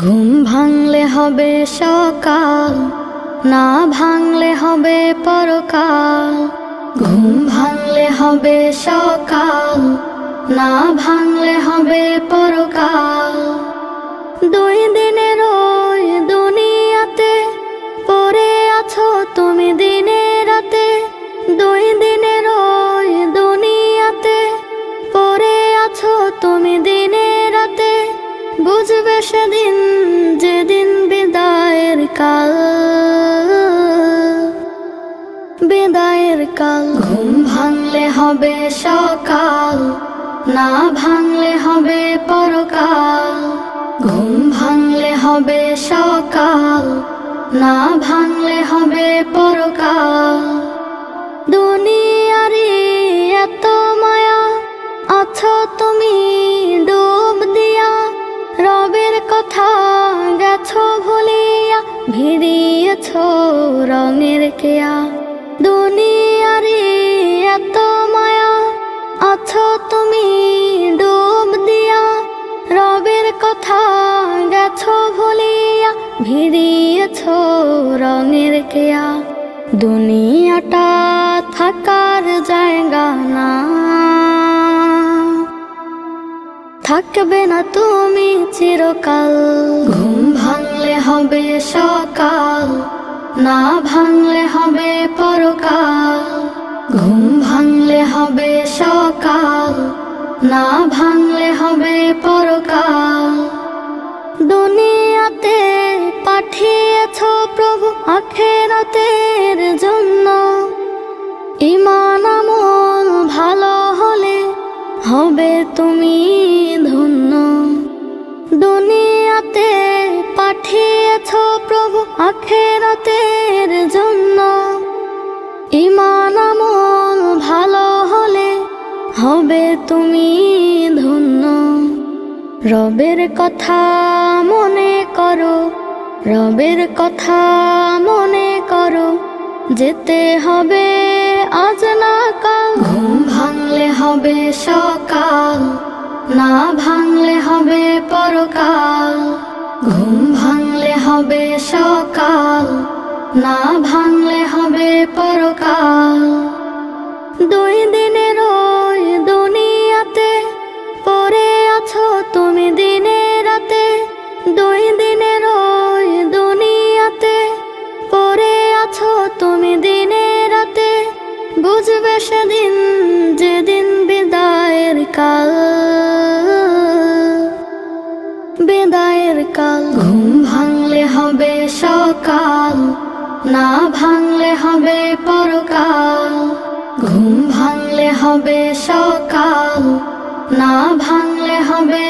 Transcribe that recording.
ঘুম ভাঙলে হবে সকাল, না ভাঙলে হবে পরকাল। ঘুম ভাঙলে হবে সকাল, না ভাঙলে হবে পরকাল। দুই দিনের ওই দুনিয়াতে পড়ে আছো তুমি দিনে রাতে। দুই দিনের ওই দুনিয়াতে পড়ে আছো তুমি দিনে রাতে। বুঝবে সেদিন যেদিন বিদায়ের কাল, বিদায়ের কাল। ঘুম ভাঙলে হবে সকাল, না ভাঙলে হবে পরকাল। ঘুম ভাঙলে হবে সকাল, না ভাঙলে হবে পরকাল। দুনিয়ারি এত মায়া আছো তুমি ডুব দিয়া। রবের কথা গেছো ভুলিয়া, ভিড়িয়েছ রঙের কেয়া। দুনিয়ারি এত মায়া আছো তুমি ডুব দিয়া। রবের কথা গেছো ভুলিয়া, ভিড়িয়েছ রঙের কেয়া। দুনিয়াটা থাকার জায়গা না, থাকবে না তুমি চিরকাল। ঘুম ভাঙলে হবে সকাল, না ভাঙলে হবে পরকাল। ঘুম ভাঙলে হবে সকাল, না ভাঙলে হবে পরকাল। দুনিয়াতে পাঠিয়েছ প্রভু আখিরাতের জন্য। ঈমান আমল ভালো হলে হবে তুমি ধন্য। দুনিয়াতে পাঠিয়েছ প্রভু আখিরাতের জন্য। ঈমান আমল ভালো হলে হবে তুমি ধন্য। রবের কথা মনে করো, রবের কথা মনে করো। যেতে হবে আজ না কাল। ঘুম ভাঙলে হবে সকাল, না ভাঙলে হবে পরকাল। ঘুম ভাঙলে হবে সকাল, না ভাঙলে হবে পরকাল। দুই দিনের ওই দুনিয়াতে পড়ে আছো তুমি দিনে রাতে। দুই দিনের ওই দুনিয়াতে পড়ে আছো তুমি দিনে রাতে। বুঝবে সেদিন যেদিন বিদায়ের কাল, বিদায়ের কাল। ঘুম ভাঙলে হবে সকাল, না ভাঙলে হবে পরকাল। ঘুম ভাঙলে হবে সকাল, না ভাঙলে হবে